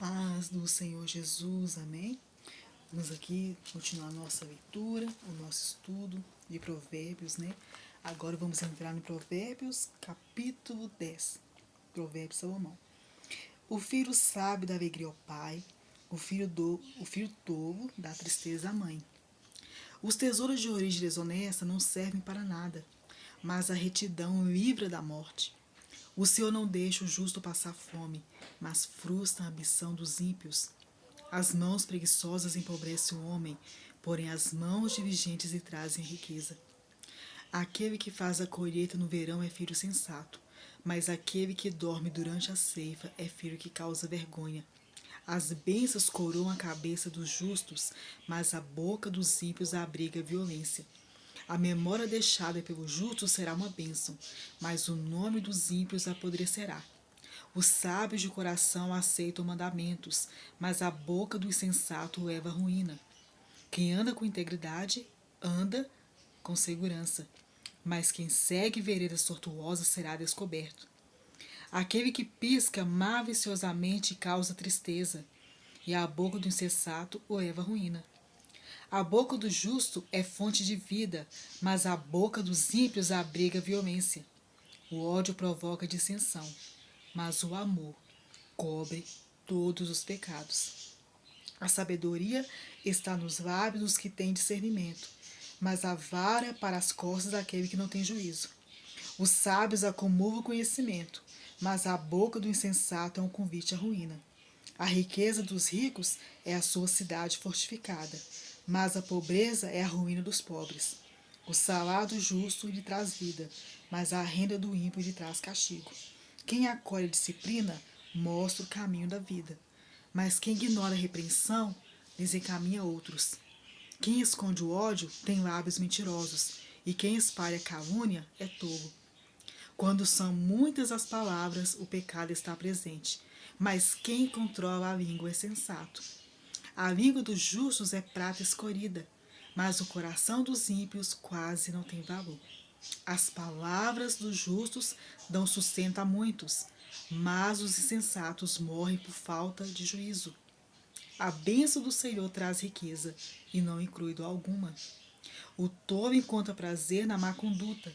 Paz do Senhor Jesus, amém? Vamos aqui continuar a nossa leitura, o nosso estudo de Provérbios, né? Agora vamos entrar no Provérbios, capítulo 10. Provérbios Salomão. O filho sábio dá alegria ao pai, o filho tolo dá tristeza à mãe. Os tesouros de origem desonesta não servem para nada, mas a retidão livra da morte. O Senhor não deixa o justo passar fome, mas frustra a ambição dos ímpios. As mãos preguiçosas empobrecem o homem, porém as mãos diligentes lhe trazem riqueza. Aquele que faz a colheita no verão é filho sensato, mas aquele que dorme durante a ceifa é filho que causa vergonha. As bênçãos coroam a cabeça dos justos, mas a boca dos ímpios abriga a violência. A memória deixada pelo justo será uma bênção, mas o nome dos ímpios apodrecerá. Os sábios de coração aceitam mandamentos, mas a boca do insensato leva à ruína. Quem anda com integridade, anda com segurança, mas quem segue veredas tortuosas será descoberto. Aquele que pisca maliciosamente causa tristeza, e a boca do insensato o leva à ruína. A boca do justo é fonte de vida, mas a boca dos ímpios abriga violência. O ódio provoca dissensão, mas o amor cobre todos os pecados. A sabedoria está nos lábios dos que têm discernimento, mas a vara é para as costas daquele que não tem juízo. Os sábios acumulam conhecimento, mas a boca do insensato é um convite à ruína. A riqueza dos ricos é a sua cidade fortificada, mas a pobreza é a ruína dos pobres. O salário do justo lhe traz vida, mas a renda do ímpio lhe traz castigo. Quem acolhe a disciplina mostra o caminho da vida, mas quem ignora a repreensão desencaminha outros. Quem esconde o ódio tem lábios mentirosos, e quem espalha calúnia é tolo. Quando são muitas as palavras, o pecado está presente, mas quem controla a língua é sensato. A língua dos justos é prata escorrida, mas o coração dos ímpios quase não tem valor. As palavras dos justos dão sustento a muitos, mas os insensatos morrem por falta de juízo. A bênção do Senhor traz riqueza, e não inclui dor alguma. O tolo encontra prazer na má conduta,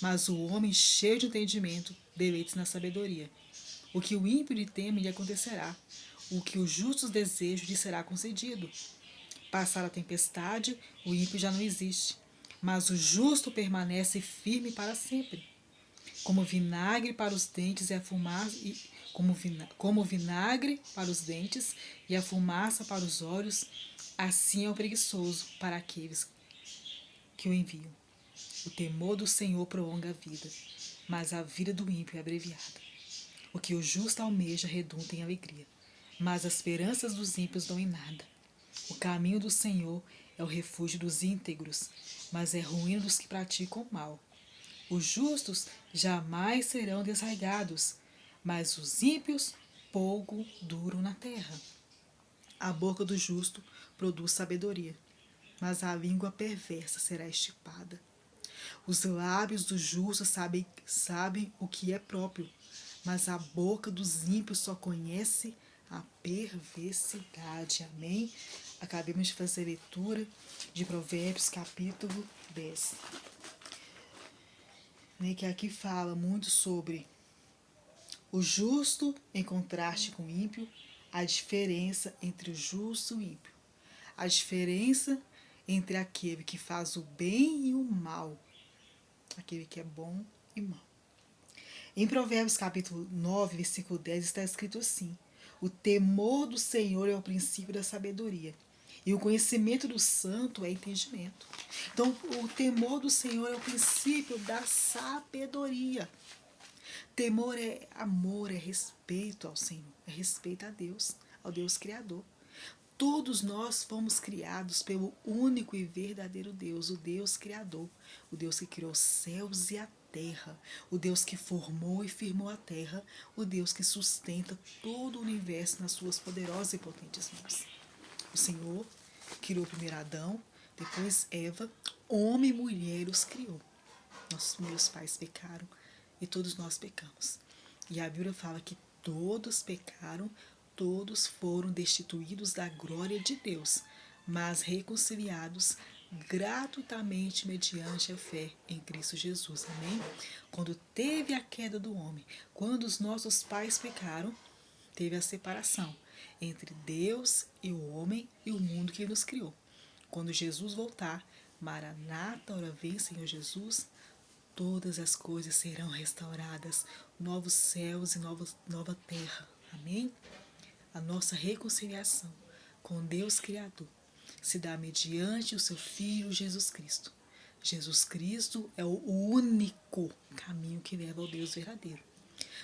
mas o homem cheio de entendimento deleita-se na sabedoria. O que o ímpio lhe teme lhe acontecerá, o que os justos desejam lhe será concedido. Passar a tempestade, o ímpio já não existe, mas o justo permanece firme para sempre. Como vinagre para os dentes e a fumaça como vinagre para os dentes e a fumaça para os olhos, assim é o preguiçoso para aqueles que o enviam. O temor do Senhor prolonga a vida, mas a vida do ímpio é abreviada. O que o justo almeja redunda em alegria, mas as esperanças dos ímpios dão em nada. O caminho do Senhor é o refúgio dos íntegros, mas é ruim dos que praticam o mal. Os justos jamais serão desarraigados, mas os ímpios pouco duram na terra. A boca do justo produz sabedoria, mas a língua perversa será extirpada. Os lábios do justo sabem o que é próprio, mas a boca dos ímpios só conhece a perversidade. Amém? Acabamos de fazer a leitura de Provérbios, capítulo 10. Que aqui fala muito sobre o justo em contraste com o ímpio, a diferença entre o justo e o ímpio, a diferença entre aquele que faz o bem e o mal, aquele que é bom e mal. Em Provérbios capítulo 9, versículo 10, está escrito assim: o temor do Senhor é o princípio da sabedoria, e o conhecimento do santo é entendimento. Então, o temor do Senhor é o princípio da sabedoria. Temor é amor, é respeito ao Senhor, é respeito a Deus, ao Deus Criador. Todos nós fomos criados pelo único e verdadeiro Deus, o Deus Criador, o Deus que criou os céus e a terra, o Deus que formou e firmou a terra, o Deus que sustenta todo o universo nas suas poderosas e potentes mãos. O Senhor criou primeiro Adão, depois Eva, homem e mulher os criou. Nossos primeiros pais pecaram e todos nós pecamos. E a Bíblia fala que todos pecaram todos foram destituídos da glória de Deus, mas reconciliados gratuitamente mediante a fé em Cristo Jesus. Amém? Quando teve a queda do homem, quando os nossos pais pecaram, teve a separação entre Deus e o homem e o mundo que nos criou. Quando Jesus voltar, Maranata, ora vem, Senhor Jesus, todas as coisas serão restauradas, novos céus e nova terra. Amém? A nossa reconciliação com Deus Criador se dá mediante o seu Filho Jesus Cristo. Jesus Cristo é o único caminho que leva ao Deus verdadeiro.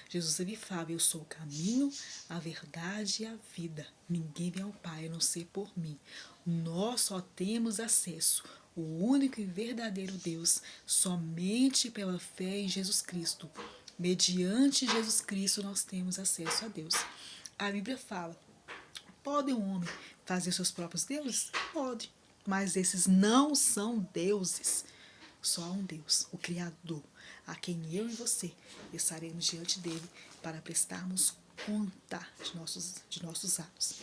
Jesus ele fala, eu sou o caminho, a verdade e a vida. Ninguém vem ao Pai a não ser por mim. Nós só temos acesso, o único e verdadeiro Deus, somente pela fé em Jesus Cristo. Mediante Jesus Cristo nós temos acesso a Deus. A Bíblia fala, pode um homem fazer seus próprios deuses? Pode, mas esses não são deuses. Só há um Deus, o Criador, a quem eu e você estaremos diante dele para prestarmos conta de nossos atos.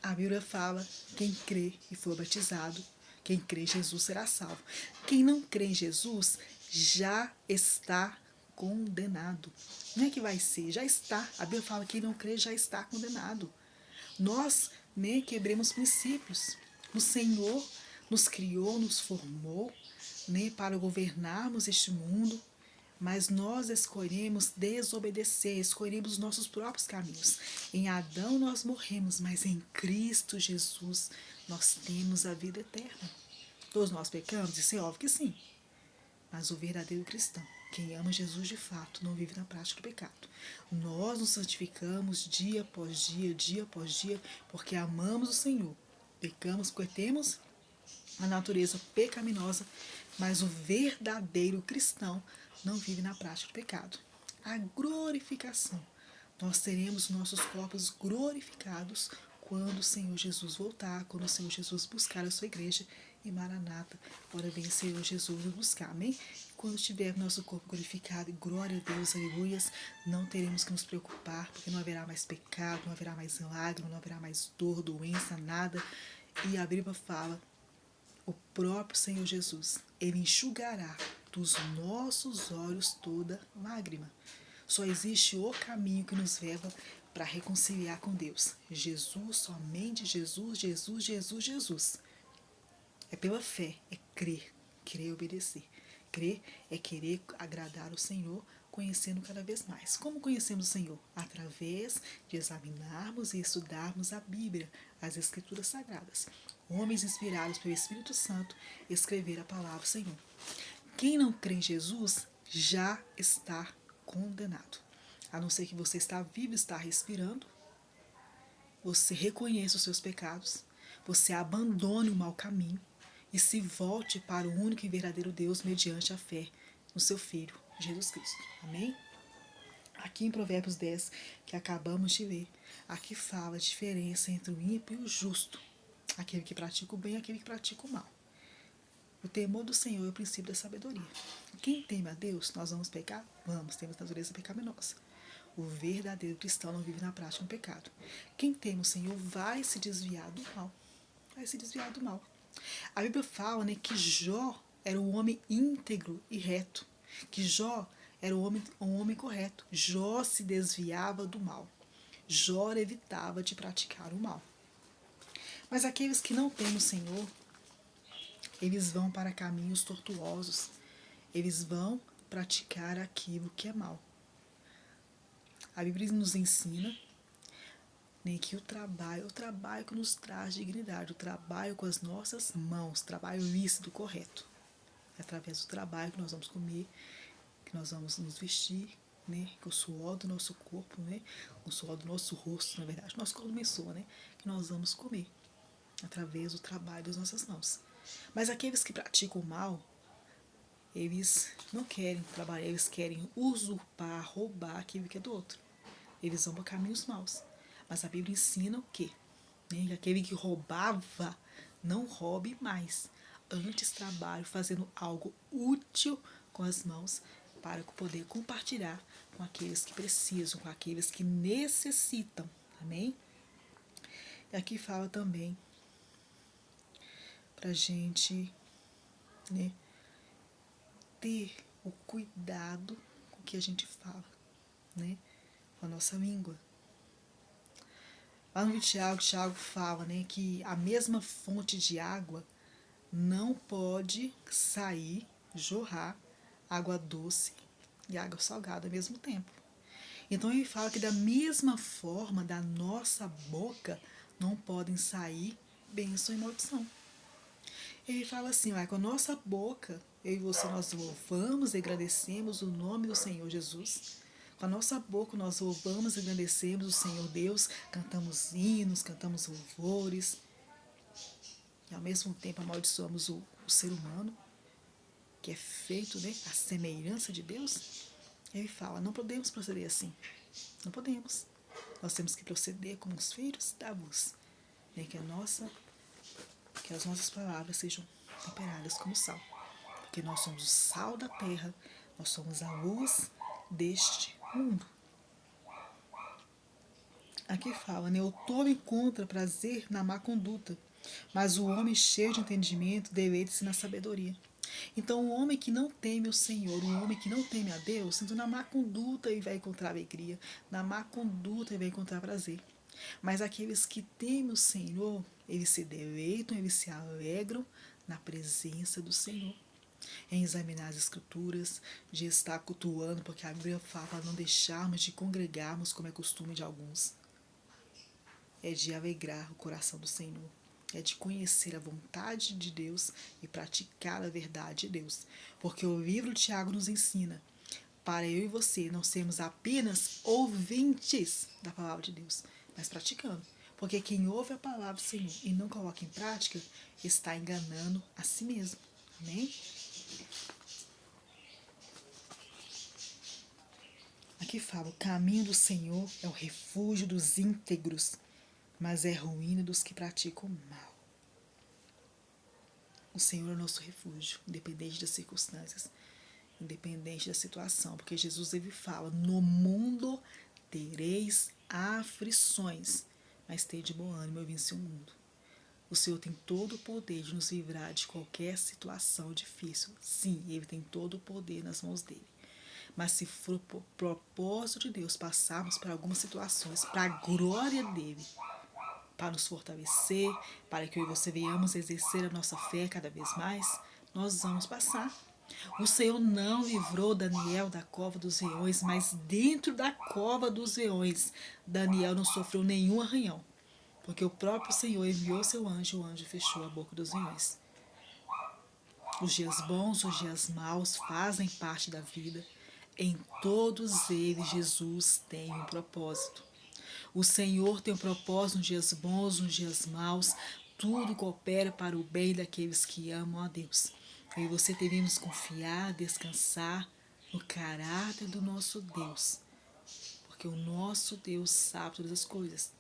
A Bíblia fala, quem crê e for batizado, quem crê em Jesus será salvo. Quem não crê em Jesus já está condenado. Não é que vai ser, já está. A Bíblia fala que quem não crê já está condenado. Nós quebremos princípios. O Senhor nos criou, nos formou para governarmos este mundo, mas nós escolhemos desobedecer, escolhemos os nossos próprios caminhos. Em Adão nós morremos, mas em Cristo Jesus nós temos a vida eterna. Todos nós pecamos? Isso é óbvio que sim. Mas o verdadeiro cristão, quem ama Jesus de fato, não vive na prática do pecado. Nós nos santificamos dia após dia, porque amamos o Senhor. Pecamos, cometemos a natureza pecaminosa, mas o verdadeiro cristão não vive na prática do pecado. A glorificação. Nós teremos nossos corpos glorificados quando o Senhor Jesus voltar, quando o Senhor Jesus buscar a sua igreja e Maranata, ora vem Senhor Jesus nos buscar, amém? Quando tiver nosso corpo glorificado, glória a Deus, aleluias, não teremos que nos preocupar, porque não haverá mais pecado, não haverá mais lágrima, não haverá mais dor, doença, nada. E a Bíblia fala, o próprio Senhor Jesus, ele enxugará dos nossos olhos toda lágrima. Só existe o caminho que nos leva para reconciliar com Deus. Jesus, somente Jesus, Jesus, Jesus, Jesus. É pela fé, é crer e obedecer. Crer é querer agradar o Senhor, conhecendo cada vez mais. Como conhecemos o Senhor? Através de examinarmos e estudarmos a Bíblia, as Escrituras Sagradas. Homens inspirados pelo Espírito Santo escrever a palavra do Senhor. Quem não crê em Jesus já está condenado. A não ser que você está vivo, está respirando, você reconheça os seus pecados, você abandone o mau caminho e se volte para o único e verdadeiro Deus mediante a fé no seu Filho, Jesus Cristo. Amém? Aqui em Provérbios 10, que acabamos de ler, aqui fala a diferença entre o ímpio e o justo, aquele que pratica o bem e aquele que pratica o mal. O temor do Senhor é o princípio da sabedoria. Quem teme a Deus, nós vamos pecar? Vamos, temos natureza pecaminosa. O verdadeiro cristão não vive na prática do pecado. Quem teme o Senhor vai se desviar do mal. Vai se desviar do mal. A Bíblia fala que Jó era um homem íntegro e reto. Que Jó era um homem correto. Jó se desviava do mal. Jó evitava de praticar o mal. Mas aqueles que não temem o Senhor, eles vão para caminhos tortuosos. Eles vão praticar aquilo que é mal. A Bíblia nos ensina que o trabalho que nos traz dignidade, o trabalho com as nossas mãos, trabalho lícito, correto. É através do trabalho que nós vamos comer, que nós vamos nos vestir, com o suor do nosso corpo, o suor do nosso rosto, na verdade, nosso corpo também soa, que nós vamos comer, através do trabalho das nossas mãos. Mas aqueles que praticam o mal, eles não querem trabalhar, eles querem usurpar, roubar aquilo que é do outro. Eles vão para caminhos maus. Mas a Bíblia ensina o quê? Que aquele que roubava, não roube mais. Antes trabalhe fazendo algo útil com as mãos para poder compartilhar com aqueles que precisam, com aqueles que necessitam. Amém? E aqui fala também pra gente, né, ter o cuidado com o que a gente fala, né, com a nossa língua. Lá no Tiago fala, né, que a mesma fonte de água não pode sair, jorrar água doce e água salgada ao mesmo tempo. Então ele fala que da mesma forma da nossa boca não podem sair bênção e maldição. Ele fala assim, com a nossa boca, eu e você, nós louvamos e agradecemos o nome do Senhor Jesus. Com a nossa boca nós louvamos e agradecemos o Senhor Deus, cantamos hinos, cantamos louvores, e ao mesmo tempo amaldiçoamos o ser humano, que é feito, né, à semelhança de Deus. Ele fala, não podemos proceder assim, não podemos. Nós temos que proceder como os filhos da luz, né, que as nossas palavras sejam temperadas como sal, porque nós somos o sal da terra, nós somos a luz deste mundo. Aqui fala, né, o tolo encontra prazer na má conduta, mas o homem cheio de entendimento deleita-se na sabedoria. Então, o homem que não teme o Senhor, o homem que não teme a Deus, então na má conduta ele vai encontrar alegria, na má conduta ele vai encontrar prazer. Mas aqueles que temem o Senhor, eles se deleitam, eles se alegram na presença do Senhor. Em examinar as Escrituras, de estar cultuando, porque a Bíblia fala para não deixarmos de congregarmos, como é costume de alguns. É de alegrar o coração do Senhor. É de conhecer a vontade de Deus e praticar a verdade de Deus. Porque o livro de Tiago nos ensina, para eu e você não sermos apenas ouvintes da palavra de Deus, mas praticando. Porque quem ouve a palavra do Senhor e não coloca em prática, está enganando a si mesmo. Amém? Aqui fala, o caminho do Senhor é o refúgio dos íntegros, mas é a ruína dos que praticam o mal. O Senhor é o nosso refúgio, independente das circunstâncias, independente da situação, porque Jesus ele fala, no mundo tereis aflições, mas tede bom ânimo, eu venci o mundo. O Senhor tem todo o poder de nos livrar de qualquer situação difícil. Sim, Ele tem todo o poder nas mãos dele. Mas se for por propósito de Deus passarmos por algumas situações para a glória dele, para nos fortalecer, para que eu e você venhamos exercer a nossa fé cada vez mais, nós vamos passar. O Senhor não livrou Daniel da cova dos leões, mas dentro da cova dos leões, Daniel não sofreu nenhum arranhão, porque o próprio Senhor enviou seu anjo e o anjo fechou a boca dos leões. Os dias bons, os dias maus fazem parte da vida. Em todos eles, Jesus tem um propósito. O Senhor tem um propósito nos dias bons, nos dias maus. Tudo coopera para o bem daqueles que amam a Deus. E você devemos confiar, descansar no caráter do nosso Deus. Porque o nosso Deus sabe todas as coisas.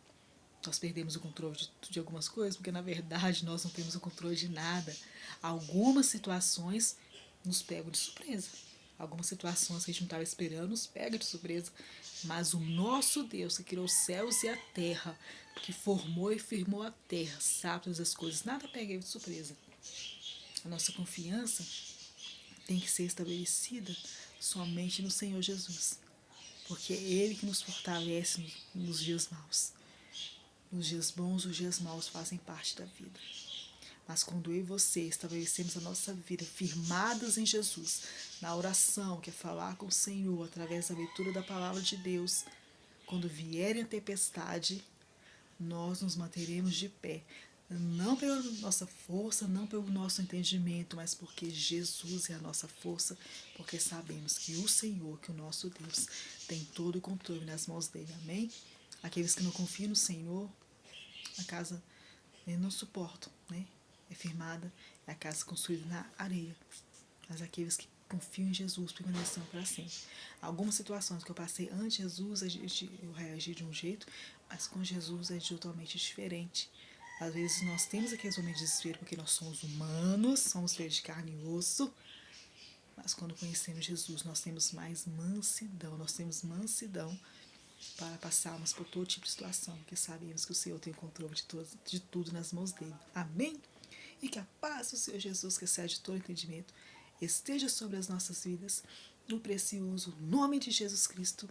Nós perdemos o controle de algumas coisas, porque na verdade nós não temos o controle de nada. Algumas situações nos pegam de surpresa. Algumas situações que a gente não estava esperando nos pega de surpresa. Mas o nosso Deus, que criou os céus e a terra, que formou e firmou a terra, sabe todas as coisas, nada pega ele de surpresa. A nossa confiança tem que ser estabelecida somente no Senhor Jesus. Porque é Ele que nos fortalece nos dias maus. Os dias bons, os dias maus fazem parte da vida. Mas quando eu e você estabelecemos a nossa vida firmadas em Jesus, na oração, que é falar com o Senhor através da leitura da palavra de Deus, quando vierem a tempestade, nós nos manteremos de pé. Não pela nossa força, não pelo nosso entendimento, mas porque Jesus é a nossa força, porque sabemos que o Senhor, que o nosso Deus, tem todo o controle nas mãos dele. Amém? Aqueles que não confiam no Senhor, a casa não suportam, né? É firmada, é a casa construída na areia. Mas aqueles que confiam em Jesus permanecerão para sempre. Algumas situações que eu passei antes de Jesus, eu reagi de um jeito, mas com Jesus é totalmente diferente. Às vezes nós temos aqueles momentos de desespero porque nós somos humanos, somos feitos de carne e osso, mas quando conhecemos Jesus nós temos mais mansidão, nós temos mansidão para passarmos por todo tipo de situação, porque sabemos que o Senhor tem o controle de tudo nas mãos dele. Amém? E que a paz do Senhor Jesus, que excede todo entendimento, esteja sobre as nossas vidas, no precioso nome de Jesus Cristo.